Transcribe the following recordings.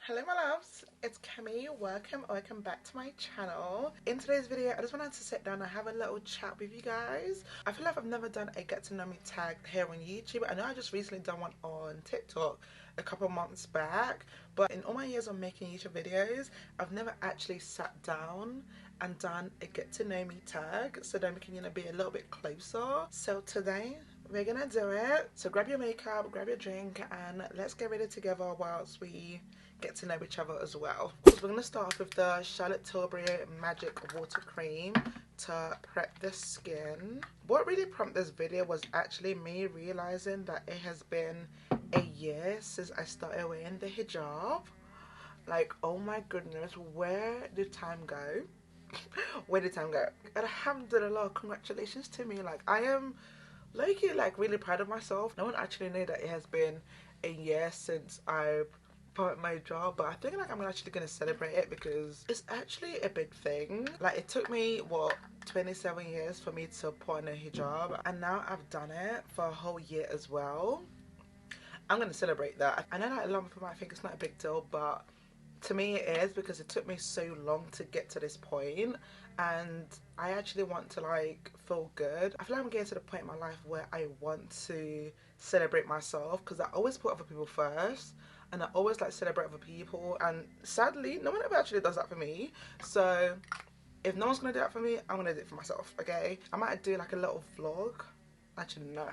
Hello my loves, it's Kemi. Welcome back to my channel. In today's video I just wanted to sit down and have a little chat with you guys. I feel like I've never done a get to know me tag here on YouTube. I know I just recently done one on TikTok a couple months back, but in all my years of making YouTube videos I've never actually sat down and done a get to know me tag so then we can be a little bit closer. So today we're gonna do it. So grab your makeup, grab your drink, and let's get ready together whilst we get to know each other as well. So we're going to start off with the Charlotte Tilbury Magic Water Cream to prep the skin. What really prompted this video was actually me realizing that it has been a year since I started wearing the hijab. Like, oh my goodness, where did time go? Where did time go? Alhamdulillah, congratulations to me. Like, I am low-key like really proud of myself. No one actually knew that it has been a year since I've my job, but I think like I'm actually gonna celebrate it because it's actually a big thing. Like, it took me what 27 years for me to put on a hijab, and now I've done it for a whole year as well. I'm gonna celebrate that. I know that a lot of people might think it's not a big deal, but to me it is, because it took me so long to get to this point, and I actually want to like feel good. I feel like I'm getting to the point in my life where I want to celebrate myself, because I always put other people first and I always like celebrate other people, and sadly no one ever actually does that for me. So if no one's gonna do that for me, I'm gonna do it for myself. Okay, I might do like a little vlog. Actually no,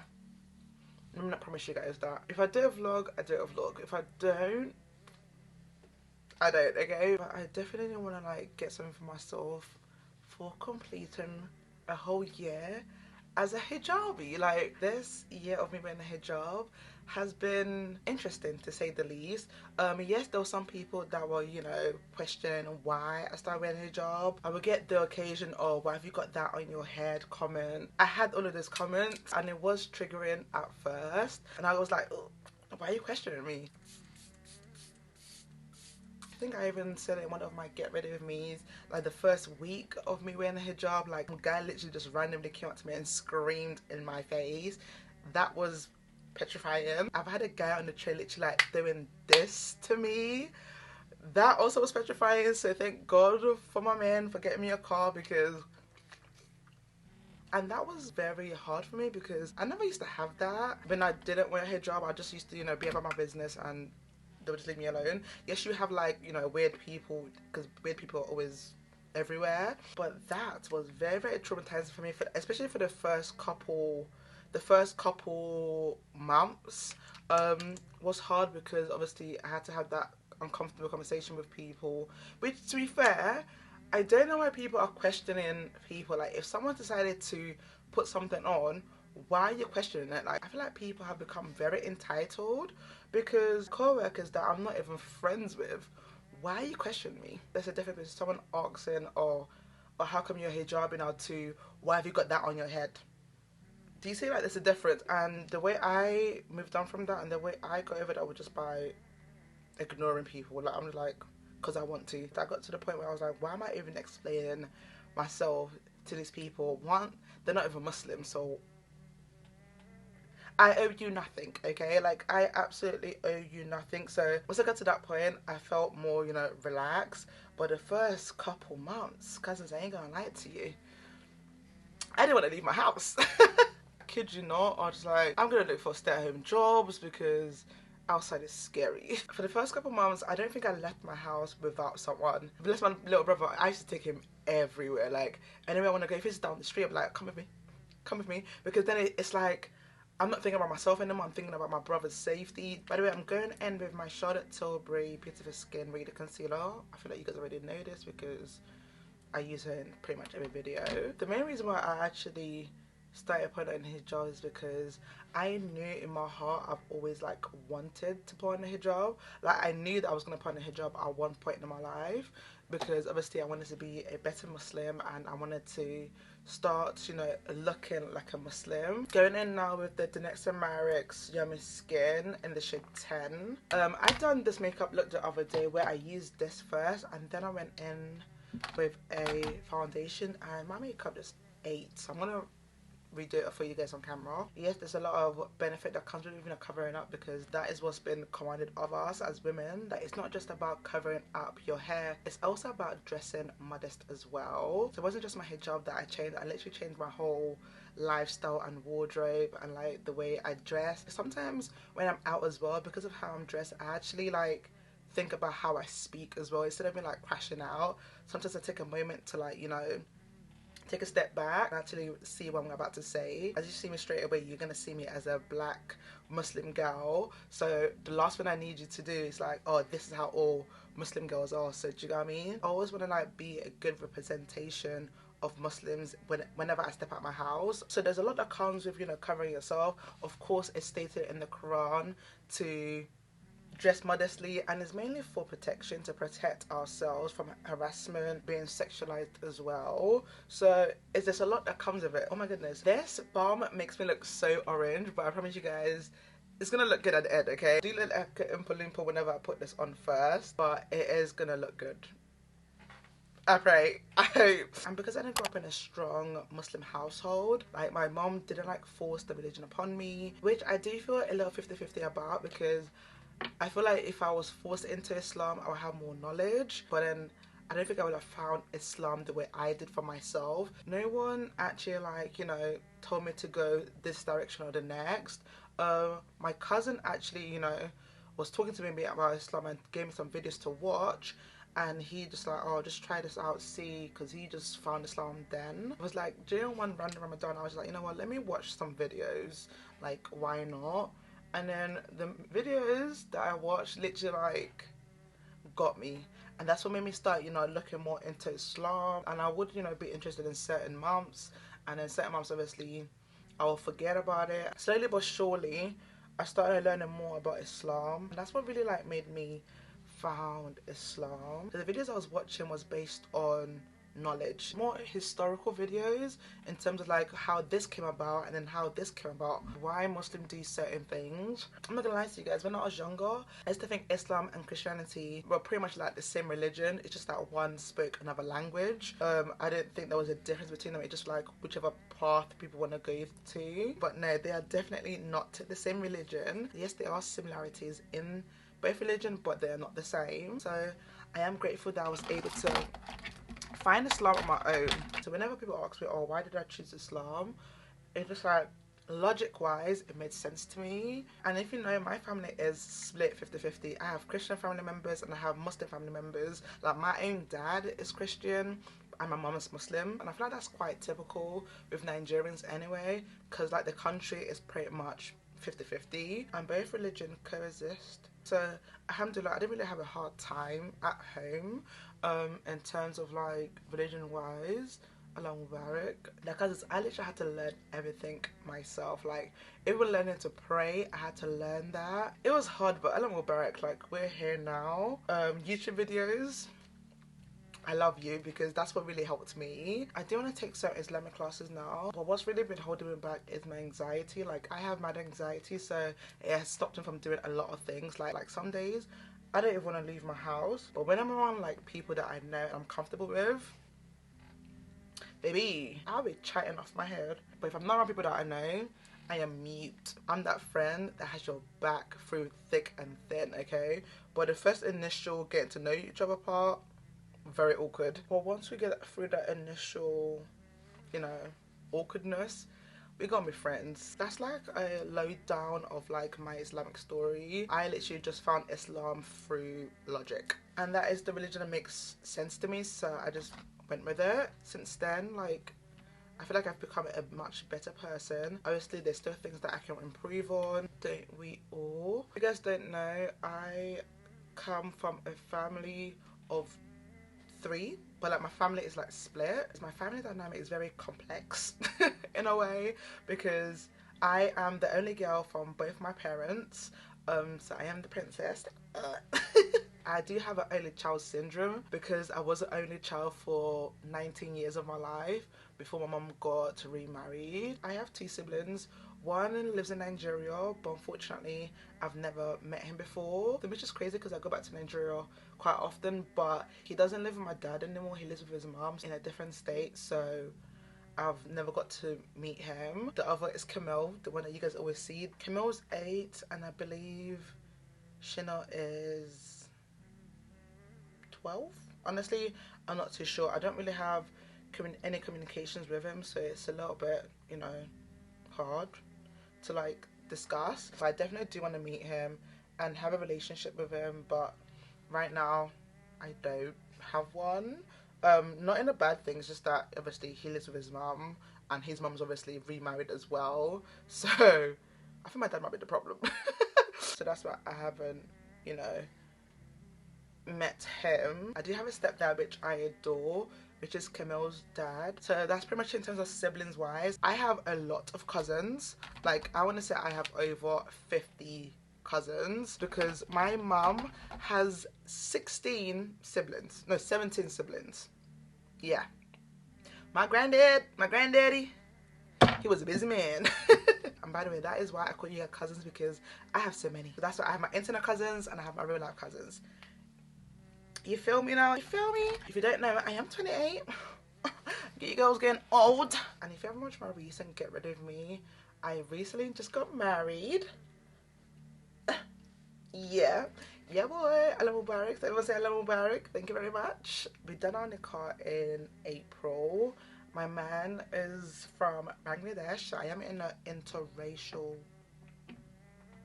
I'm not promise you guys that. If I do a vlog, I do a vlog. If I don't, I don't. Okay, but I definitely want to like get something for myself for completing a whole year as a hijabi. Like, this year of me wearing a hijab has been interesting to say the least. Yes, there were some people that were, questioning why I started wearing a hijab. I would get the occasion, oh, why have you got that on your head comment. I had all of those comments and it was triggering at first, and I was like, oh, why are you questioning me? I think I even said it in one of my get ready with me's, like the first week of me wearing a hijab, like a guy literally just randomly came up to me and screamed in my face. That was petrifying. I've had a guy on the train literally like doing this to me. That also was petrifying. So thank God for my man for getting me a car, because and that was very hard for me because I never used to have that. When I didn't wear a hijab, I just used to be about my business and they would just leave me alone. Yes, you have like weird people, because weird people are always everywhere, but that was very, very traumatizing for me, especially for the first couple months. Was hard because obviously I had to have that uncomfortable conversation with people, which, to be fair, I don't know why people are questioning people. Like, if someone decided to put something on, why are you questioning it? Like, I feel like people have become very entitled, because co-workers that I'm not even friends with, why are you questioning me? There's a difference between someone asking, or how come you're hijabing, or to, why have you got that on your head? Do you see, like, there's a difference? And the way I moved on from that, and the way I got over that, was just by ignoring people. Like, I'm like, because I want to. I got to the point where I was like, why am I even explaining myself to these people? One, they're not even Muslim, so I owe you nothing, okay? Like, I absolutely owe you nothing. So once I got to that point, I felt more, relaxed. But the first couple months, cousins, I ain't gonna lie to you, I didn't want to leave my house. Kid you not, I was like, I'm gonna look for stay-at-home jobs because outside is scary. For the first couple months, I don't think I left my house without someone. If I left my little brother, I used to take him everywhere. Like, anywhere I want to go, if it's down the street, I'm like, come with me, because then it's like, I'm not thinking about myself anymore, I'm thinking about my brother's safety. By the way, I'm going in with my Charlotte Tilbury Beautiful Skin Reader Concealer. I feel like you guys already know this because I use her in pretty much every video. The main reason why I actually started putting on hijab is because I knew in my heart I've always like wanted to put on a hijab. Like, I knew that I was going to put on a hijab at one point in my life, because obviously I wanted to be a better Muslim and I wanted to start looking like a Muslim. Going in now with the Denexa Marix Yummy Skin in the shade 10. I done this makeup look the other day where I used this first and then I went in with a foundation, and my makeup just ate, so I'm gonna redo it for you guys on camera. Yes, there's a lot of benefit that comes with even covering up, because that is what's been commanded of us as women, that it's not just about covering up your hair, it's also about dressing modest as well. So it wasn't just my hijab that I changed, I literally changed my whole lifestyle and wardrobe and like the way I dress. Sometimes when I'm out as well, because of how I'm dressed, I actually like think about how I speak as well, instead of me like crashing out. Sometimes I take a moment to like, you know, take a step back and actually see what I'm about to say. As you see me straight away, you're gonna see me as a black Muslim girl, so the last thing I need you to do is like, oh, this is how all Muslim girls are. So do you know what I mean? I always want to like be a good representation of Muslims whenever I step out my house. So there's a lot that comes with, you know, covering yourself. Of course, it's stated in the Quran to dress modestly, and it's mainly for protection, to protect ourselves from harassment, being sexualized as well. So it's just a lot that comes with it. Oh my goodness, this balm makes me look so orange, but I promise you guys it's gonna look good at the end, okay? I do look like a Oompa Loompa whenever I put this on first, but it is gonna look good. I pray, I hope. And because I didn't grow up in a strong Muslim household, like my mom didn't like force the religion upon me, which I do feel a little 50-50 about, because I feel like if I was forced into Islam, I would have more knowledge, but then I don't think I would have found Islam the way I did for myself. No one actually like, you know, told me to go this direction or the next. My cousin actually, you know, was talking to me about Islam and gave me some videos to watch, and he just like, oh, just try this out, see, because he just found Islam then. I was like, during one random Ramadan, I was like, you know what, let me watch some videos, like, why not? And then the videos that I watched literally like got me, and that's what made me start, you know, looking more into Islam. And I would, you know, be interested in certain months, and then certain months obviously I will forget about it. Slowly but surely I started learning more about Islam, and that's what really like made me found Islam. So the videos I was watching was based on knowledge, more historical videos in terms of like how this came about and then how this came about, why Muslims do certain things. I'm not gonna lie to you guys, when I was younger, I used to think Islam and Christianity were pretty much like the same religion. It's just that one spoke another language. I didn't think there was a difference between them. It's just like whichever path people want to go to. But no, they are definitely not the same religion. Yes, there are similarities in both religion, but they're not the same. So I am grateful that I was able to find Islam on my own. So whenever people ask me, oh, why did I choose Islam, it's just like, logic wise, it made sense to me. And if you know, my family is split 50-50. I have Christian family members and I have Muslim family members. Like my own dad is Christian and my mum is Muslim, and I feel like that's quite typical with Nigerians anyway, because like the country is pretty much 50-50 and both religions coexist. So alhamdulillah, I didn't really have a hard time at home in terms of like religion wise. Allah Mubarak, because I literally had to learn everything myself. Like even learning to pray, I had to learn that. It was hard, but Allah Mubarak, like we're here now. YouTube videos, I love you, because that's what really helped me. I do want to take certain Islamic classes now, but what's really been holding me back is my anxiety. Like I have mad anxiety, so it has stopped me from doing a lot of things. Like some days I don't even want to leave my house, but when I'm around like people that I know and I'm comfortable with, baby, I'll be chatting off my head. But if I'm not around people that I know, I am mute. I'm that friend that has your back through thick and thin, okay? But the first initial getting to know each other part, very awkward. But once we get through that initial, you know, awkwardness, we're gonna be friends. That's like a lowdown of like my Islamic story. I literally just found Islam through logic, and that is the religion that makes sense to me, so I just went with it. Since then, like I feel like I've become a much better person. Obviously there's still things that I can improve on, don't we all? If you guys don't know, I come from a family of 3, but like my family is like split. My family dynamic is very complex in a way, because I am the only girl from both my parents, so I am the princess. I do have an only child syndrome, because I was the only child for 19 years of my life before my mum got remarried. I have 2 siblings. One lives in Nigeria, but unfortunately I've never met him before, which is crazy because I go back to Nigeria quite often, but he doesn't live with my dad anymore. He lives with his mum in a different state, so I've never got to meet him. The other is Camille, the one that you guys always see. Camille's 8, and I believe Shina is 12. Honestly, I'm not too sure. I don't really have any communications with him, so it's a little bit, you know, hard to like discuss. So I definitely do want to meet him and have a relationship with him, but right now I don't have one. Not in a bad thing, it's just that obviously he lives with his mum, and his mum's obviously remarried as well, so I think my dad might be the problem. So that's why I haven't, you know, met him. I do have a stepdad which I adore, which is Camille's dad. So that's pretty much in terms of siblings wise. I have a lot of cousins. Like, I want to say I have over 50 cousins, because my mum has 17 siblings. Yeah, my granddaddy, he was a busy man. And by the way, that is why I call you cousins, because I have so many. That's why I have my internet cousins and I have my real life cousins. You feel me now? You feel me? If you don't know, I am 28. Get you girls getting old. And if you haven't watched my recent Get Rid of Me, I recently just got married. Yeah boy, Allah Mubarak. So everyone say Allah Mubarak. Thank you very much. We done our nikah in April. My man is from Bangladesh. I am in an interracial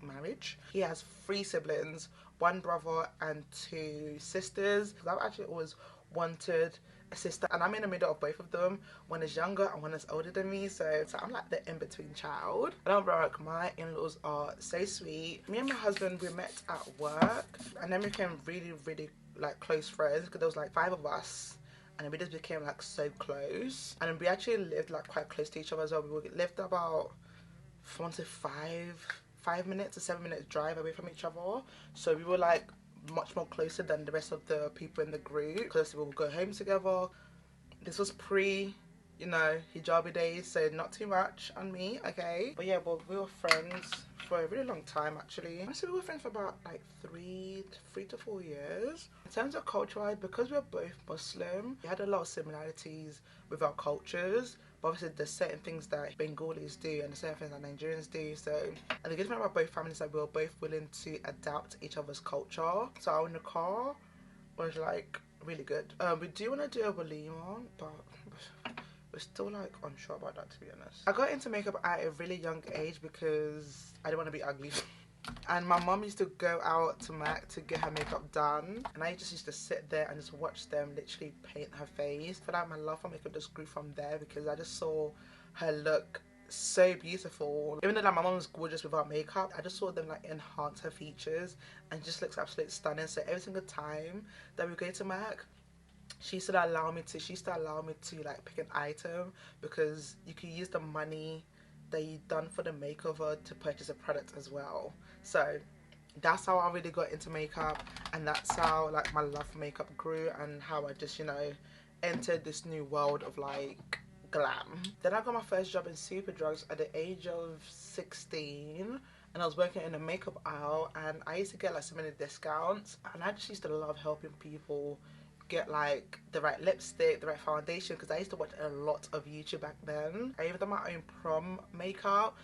marriage. He has 3 siblings, 1 brother and 2 sisters. I've actually always wanted a sister, and I'm in the middle of both of them. One is younger and one is older than me, so I'm like the in-between child. I don't broke. My in-laws are so sweet. Me and my husband, we met at work, and then we became really like close friends, because there was like 5 of us, and then we just became like so close. And we actually lived like quite close to each other as well. We lived about, I want to say 5 minutes to 7 minutes drive away from each other, so we were like much more closer than the rest of the people in the group, because we would go home together. This was pre, you know, Hijab days, so not too much on me, okay? But yeah, well, we were friends for a really long time actually. Honestly, we were friends for about like 3 to 4 years. In terms of culture, because we're both Muslim, we had a lot of similarities with our cultures. But obviously there's certain things that Bengalis do and certain things that Nigerians do. So, and the good thing about both families is that we were both willing to adapt each other's culture. So our nikah was like really good. We do want to do a walima, but we're still like unsure about that, to be honest. I got into makeup at a really young age because I didn't want to be ugly. And my mum used to go out to MAC to get her makeup done, and I just used to sit there and just watch them literally paint her face. I feel like my love for makeup just grew from there, because I just saw her look so beautiful. Even though like my mum was gorgeous without makeup, I just saw them like enhance her features, and just looks absolutely stunning. So every single time that we go to MAC, she used to allow me to like pick an item, because you can use the money that you done for the makeover to purchase a product as well. So that's how I really got into makeup, and that's how like my love for makeup grew, and how I just, you know, entered this new world of like glam. Then I got my first job in Superdrugs at the age of 16, and I was working in the makeup aisle, and I used to get like so many discounts, and I just used to love helping people get like the right lipstick, the right foundation, because I used to watch a lot of YouTube back then. I even done my own prom makeup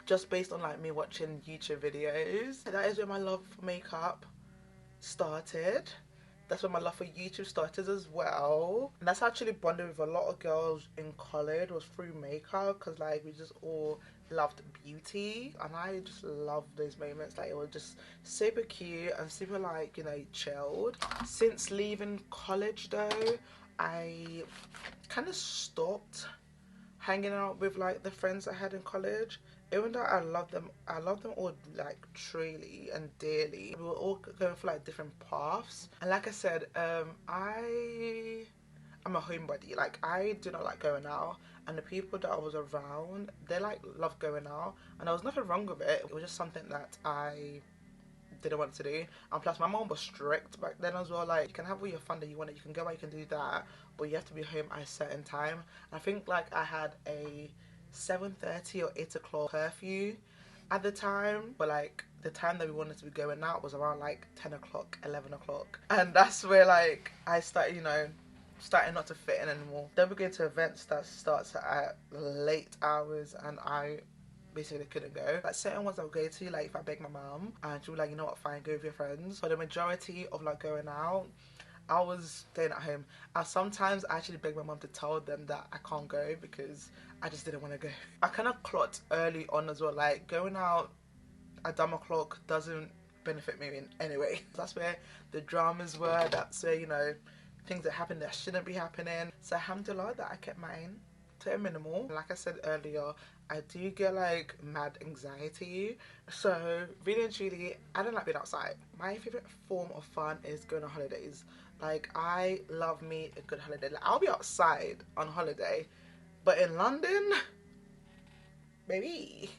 just based on like me watching YouTube videos. That is where my love for makeup started. That's where my love for YouTube started as well. And that's actually bonded with a lot of girls in college, was through makeup, because like we just all loved beauty, and I just loved those moments. Like it was just super cute and super like, you know, chilled. Since leaving college though, I kind of stopped hanging out with like the friends I had in college. Even though I love them all like truly and dearly, we were all going for like different paths. And like I said, I'm a homebody. Like I do not like going out, and the people that I was around, they like love going out, and there was nothing wrong with it. It was just something that I didn't want to do. And plus my mom was strict back then as well. Like, you can have all your fun that you want, you can go out, you can do that, but you have to be home at a certain time. And I think like I had a 7:30 or 8 o'clock curfew at the time, but like the time that we wanted to be going out was around like 10 o'clock, 11 o'clock, and that's where like I started, you know, starting not to fit in anymore. Then we're going to events that starts at late hours, and I basically couldn't go. Like certain ones I'll go to, like if I beg my mum and she'll be like, you know what, fine, go with your friends. But the majority of like going out, I was staying at home. And sometimes I actually beg my mum to tell them that I can't go because I just didn't want to go. I kind of clocked early on as well, like going out at dumb o'clock doesn't benefit me in any way. That's where the dramas were, that's where, you know, things that happen that shouldn't be happening. So alhamdulillah that I kept mine to a minimal. Like I said earlier, I do get like mad anxiety. So really and truly, I don't like being outside. My favourite form of fun is going on holidays. Like I love me a good holiday. Like I'll be outside on holiday, but in London, baby,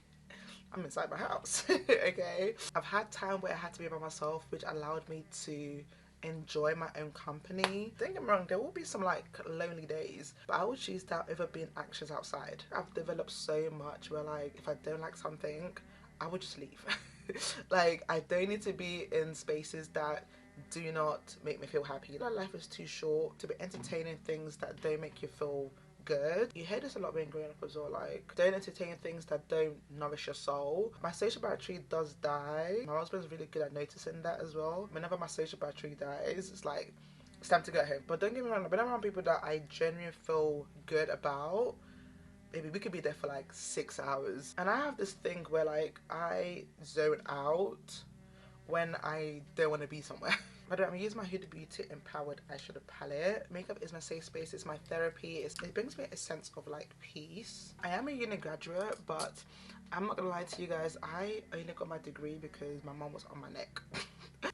I'm inside my house. Okay, I've had time where I had to be by myself, which allowed me to enjoy my own company. Don't get me wrong, there will be some like lonely days, but I would choose that over being anxious outside. I've developed so much where like if I don't like something, I would just leave. Like I don't need to be in spaces that do not make me feel happy. Like life is too short to be entertaining things that don't make you feel good. You hear this a lot when growing up as well, like don't entertain things that don't nourish your soul. My social battery does die. My husband's really good at noticing that as well. Whenever my social battery dies, it's like it's time to go home. But don't get me wrong, when I'm around people that I genuinely feel good about, maybe we could be there for like 6 hours. And I have this thing where like I zone out when I don't want to be somewhere. By the way, I'm using my Huda Beauty Empowered Eyeshadow Palette. Makeup is my safe space, it's my therapy, it brings me a sense of like peace. I am a uni graduate, but I'm not gonna lie to you guys, I only got my degree because my mom was on my neck.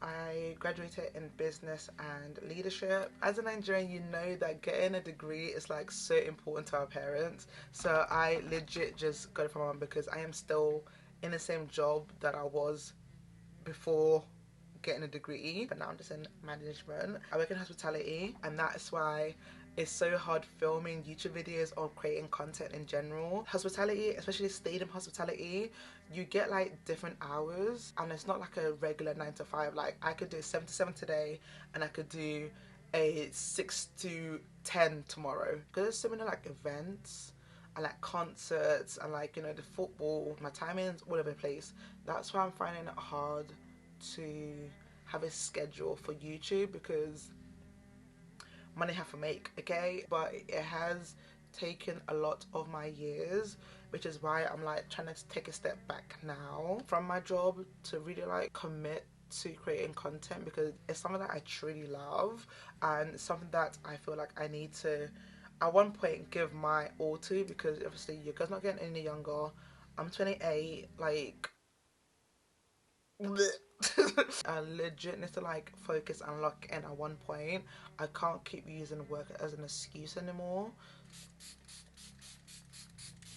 I graduated in business and leadership. As a Nigerian, you know that getting a degree is like so important to our parents. So I legit just got it from my mom because I am still in the same job that I was before getting a degree, but now I'm just in management. I work in hospitality, and that's why it's so hard filming YouTube videos or creating content in general. Hospitality, especially stadium hospitality, you get like different hours, and it's not like a regular 9 to 5. Like I could do 7 to 7 today, and I could do a 6 to 10 tomorrow. Because there's so many like events and like concerts and like, you know, the football, my timing's all over the place. That's why I'm finding it hard to have a schedule for YouTube, because money have to make, okay? But it has taken a lot of my years, which is why I'm like trying to take a step back now from my job to really like commit to creating content, because it's something that I truly love and something that I feel like I need to at one point give my all to, because obviously you guys not getting any younger. I'm 28, like I legit need to like focus and lock in at one point. I can't keep using work as an excuse anymore.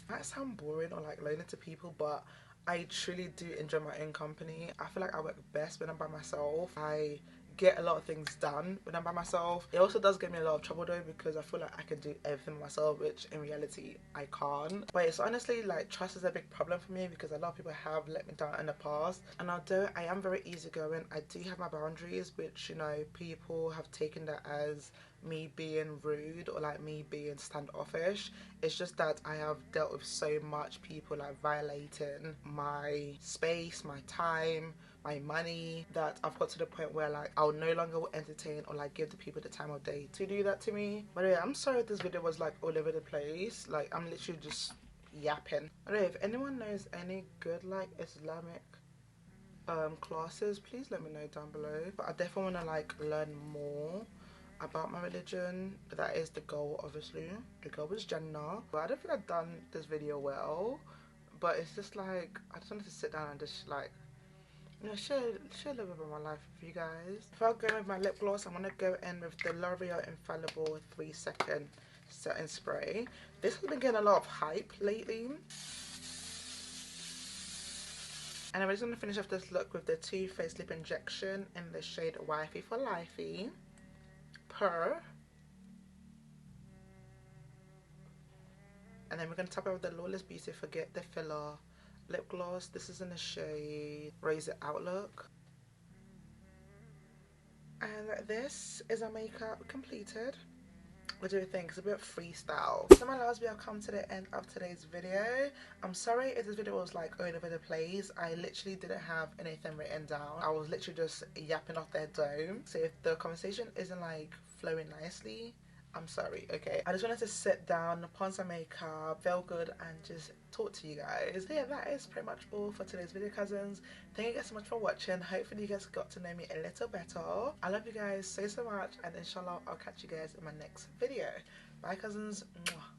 It might sound boring or like lonely to people, but I truly do enjoy my own company. I feel like I work best when I'm by myself. I get a lot of things done when I'm by myself. It also does get me a lot of trouble though, because I feel like I can do everything myself, which in reality I can't. But it's honestly like trust is a big problem for me, because a lot of people have let me down in the past, and although I am very easygoing, I do have my boundaries, which, you know, people have taken that as me being rude or like me being standoffish. It's just that I have dealt with so much people like violating my space, my time, my money, that I've got to the point where like I'll no longer entertain or like give the people the time of day to do that to me. By the way, I'm sorry if this video was like all over the place. Like I'm literally just yapping. Anyway, if anyone knows any good like Islamic classes, please let me know down below. But I definitely want to like learn more about my religion. That is the goal, obviously. The goal is Jannah. But I don't think I've done this video well, but it's just like I just wanted to sit down and just like, you know, share a little bit of my life with you guys. If I go with my lip gloss, I'm gonna go in with the L'Oreal Infallible 3-second setting spray. This has been getting a lot of hype lately. And I'm just gonna finish off this look with the Too Faced lip injection in the shade Wifey for Lifey. Purr. And then we're going to top it with the Lawless Beauty Forget the Filler lip gloss. This is in the shade Raise It Outlook. And this is our makeup completed. what do you think? It's a bit of freestyle. So my loves, we have come to the end of today's video. I'm sorry if this video was like all over the place. I literally didn't have anything written down. I was literally just yapping off their dome. So if the conversation isn't like flowing nicely, I'm sorry, okay? I just wanted to sit down, put on some makeup, feel good, and just talk to you guys. So yeah, that is pretty much all for today's video, cousins. Thank you guys so much for watching. Hopefully you guys got to know me a little better. I love you guys so much, and inshallah I'll catch you guys in my next video. Bye, cousins. Mwah.